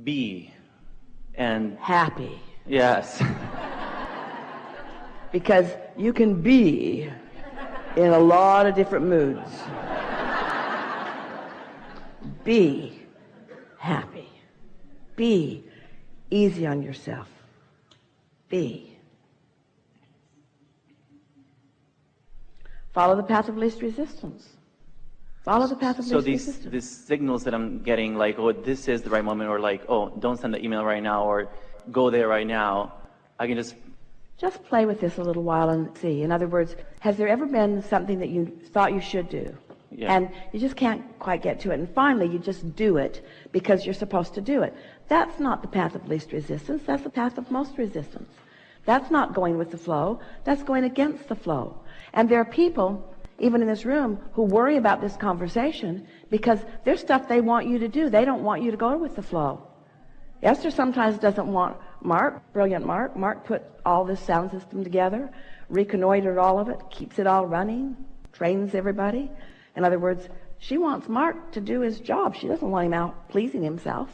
be and happy. Yes. Because you can be in a lot of different moods. Be happy. Be easy on yourself. Be. Follow the path of least resistance. Follow the path of least resistance. So these signals that I'm getting, like, oh, this is the right moment, or like, oh, don't send the email right now, or go there right now, I can just play with this a little while and see. In other words, has there ever been something that you thought you should do? Yeah. And you just can't quite get to it, and finally you just do it because you're supposed to do it. That's not the path of least resistance. That's the path of most resistance. That's not going with the flow. That's going against the flow. And there are people, even in this room, who worry about this conversation because there's stuff they want you to do. They don't want you to go with the flow. Esther sometimes doesn't want Mark, brilliant Mark. Mark put all this sound system together, reconnoitered all of it, keeps it all running, trains everybody. In other words, she wants Mark to do his job. She doesn't want him out pleasing himself.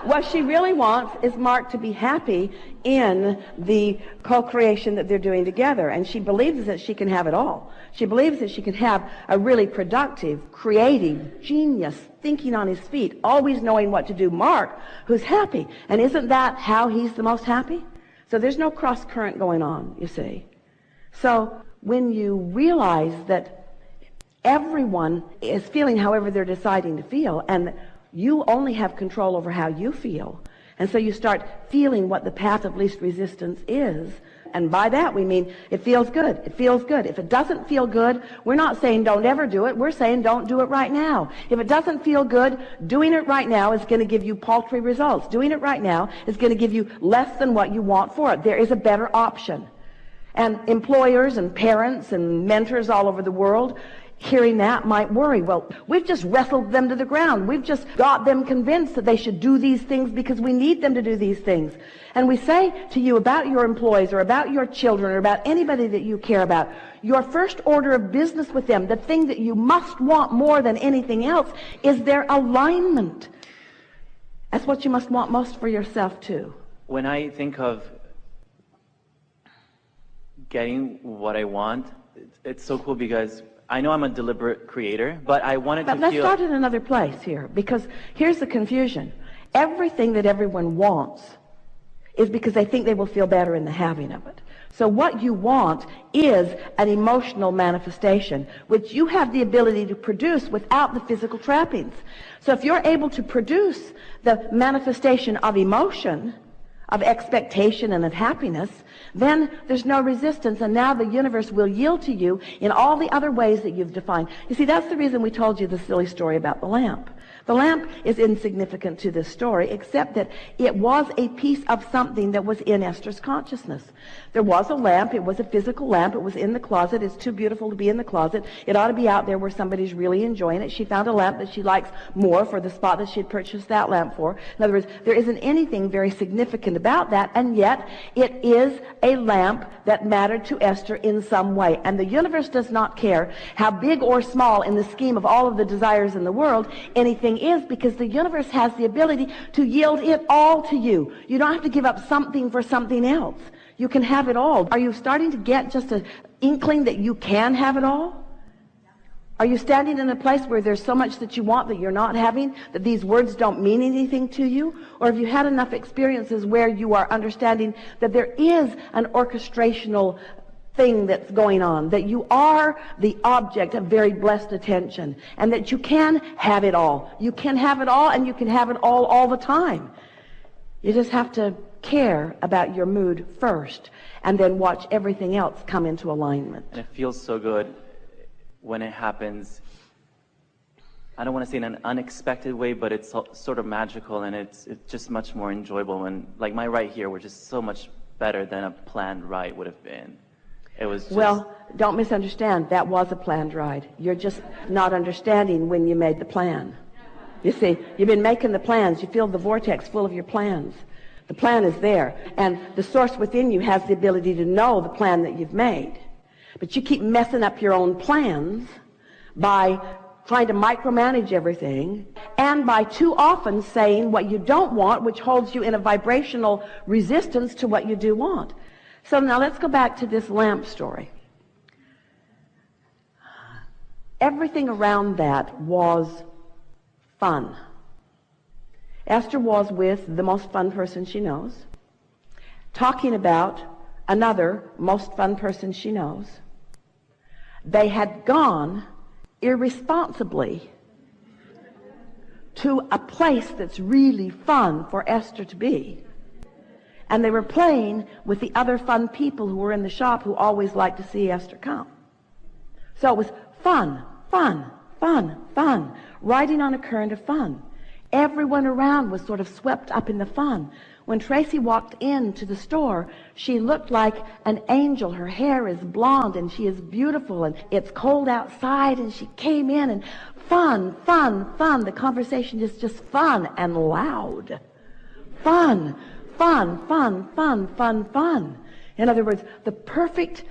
What she really wants is Mark to be happy in the co-creation that they're doing together. And she believes that she can have it all. She believes that she can have a really productive, creative, genius, thinking on his feet, always knowing what to do Mark, who's happy. And isn't that how he's the most happy? So there's no cross current going on, you see. So when you realize that everyone is feeling however they're deciding to feel, and you only have control over how you feel. And so you start feeling what the path of least resistance is. And by that we mean it feels good. It feels good. If it doesn't feel good, we're not saying don't ever do it. We're saying don't do it right now. If it doesn't feel good, doing it right now is going to give you paltry results. Doing it right now is going to give you less than what you want for it. There is a better option. And employers and parents and mentors all over the world, hearing that, might worry. Well, we've just wrestled them to the ground. We've just got them convinced that they should do these things because we need them to do these things. And we say to you about your employees or about your children or about anybody that you care about, your first order of business with them, the thing that you must want more than anything else, is their alignment. That's what you must want most for yourself too. When I think of getting what I want, it's so cool because I know I'm a deliberate creator, but I wanted to feel... But let's start in another place here, because here's the confusion. Everything that everyone wants is because they think they will feel better in the having of it. So what you want is an emotional manifestation, which you have the ability to produce without the physical trappings. So if you're able to produce the manifestation of emotion, of expectation and of happiness, then there's no resistance, and now the universe will yield to you in all the other ways that you've defined. You see, that's the reason we told you the silly story about the lamp. The lamp is insignificant to this story, except that it was a piece of something that was in Esther's consciousness. There was a lamp. It was a physical lamp. It was in the closet. It's too beautiful to be in the closet. It ought to be out there where somebody's really enjoying it. She found a lamp that she likes more for the spot that she had purchased that lamp for. In other words, there isn't anything very significant about that, and yet it is a lamp that mattered to Esther in some way. And the universe does not care how big or small in the scheme of all of the desires in the world anything is, because the universe has the ability to yield it all to you. You don't have to give up something for something else. You can have it all. Are you starting to get just an inkling that you can have it all? Are you standing in a place where there's so much that you want that you're not having, that these words don't mean anything to you? Or have you had enough experiences where you are understanding that there is an orchestrational thing that's going on, that you are the object of very blessed attention, and that you can have it all. You can have it all, and you can have it all the time. You just have to care about your mood first, and then watch everything else come into alignment. And it feels so good when it happens. I don't want to say in an unexpected way, but it's sort of magical, and it's just much more enjoyable. when, like my ride here, was just so much better than a planned ride would have been. It was just... Well, don't misunderstand. That was a planned ride. You're just not understanding when you made the plan. You see, you've been making the plans. You feel the vortex full of your plans. The plan is there. And the source within you has the ability to know the plan that you've made. But you keep messing up your own plans by trying to micromanage everything, and by too often saying what you don't want, which holds you in a vibrational resistance to what you do want. So now let's go back to this lamp story. Everything around that was fun. Esther was with the most fun person she knows, talking about another most fun person she knows. They had gone irresponsibly to a place that's really fun for Esther to be. And they were playing with the other fun people who were in the shop who always liked to see Esther come. So it was fun, fun, fun, fun, riding on a current of fun. Everyone around was sort of swept up in the fun. When Tracy walked into the store, she looked like an angel. Her hair is blonde and she is beautiful, and it's cold outside, and she came in and fun, fun, fun. The conversation is just fun and loud. Fun, fun, fun, fun, fun, fun. In other words, the perfect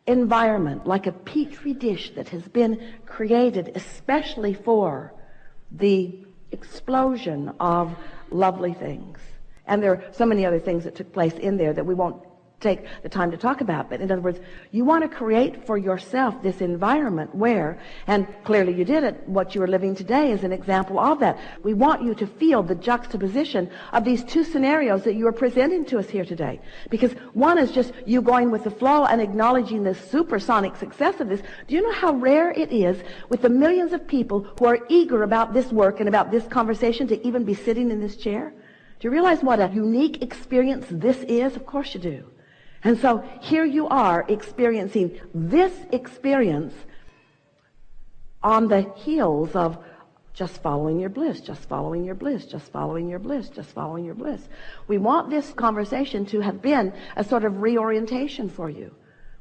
environment, like a petri dish that has been created especially for the explosion of lovely things. And there are so many other things that took place in there that we won't take the time to talk about. But in other words, you want to create for yourself this environment where, and clearly you did it, what you are living today is an example of that. We want you to feel the juxtaposition of these two scenarios that you are presenting to us here today. Because one is just you going with the flow and acknowledging the supersonic success of this. Do you know how rare it is with the millions of people who are eager about this work and about this conversation to even be sitting in this chair? Do you realize what a unique experience this is? Of course you do. And so here you are experiencing this experience on the heels of just following your bliss, just following your bliss, just following your bliss, just following your bliss. We want this conversation to have been a sort of reorientation for you.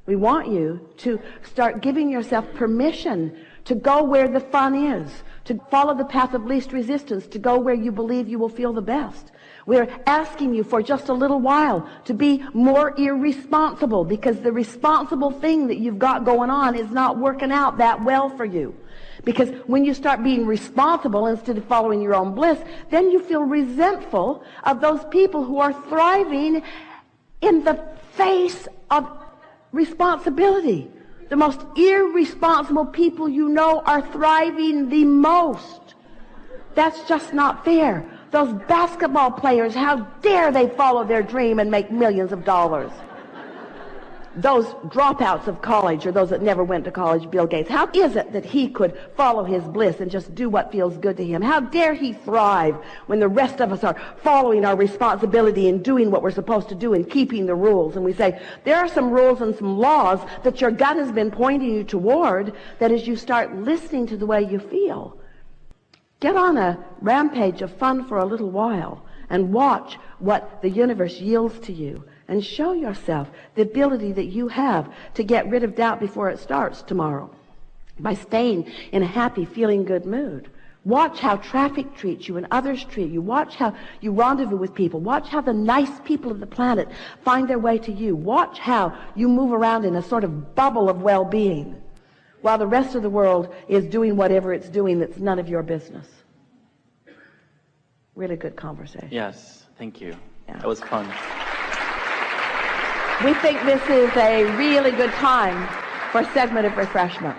We want you to start giving yourself permission to go where the fun is, to follow the path of least resistance, to go where you believe you will feel the best. We're asking you for just a little while to be more irresponsible, because the responsible thing that you've got going on is not working out that well for you. Because when you start being responsible instead of following your own bliss, then you feel resentful of those people who are thriving in the face of responsibility. The most irresponsible people you know are thriving the most. That's just not fair. Those basketball players, how dare they follow their dream and make millions of dollars? Those dropouts of college, or those that never went to college, Bill Gates, how is it that he could follow his bliss and just do what feels good to him? How dare he thrive when the rest of us are following our responsibility and doing what we're supposed to do and keeping the rules? And we say, there are some rules and some laws that your gut has been pointing you toward, that as you start listening to the way you feel, get on a rampage of fun for a little while and watch what the universe yields to you, and show yourself the ability that you have to get rid of doubt before it starts tomorrow by staying in a happy, feeling good mood. Watch how traffic treats you and others treat you. Watch how you rendezvous with people. Watch how the nice people of the planet find their way to you. Watch how you move around in a sort of bubble of well-being while the rest of the world is doing whatever it's doing that's none of your business. Really good conversation. Yes, thank you. Yeah. That was fun. We think this is a really good time for a segment of refreshment.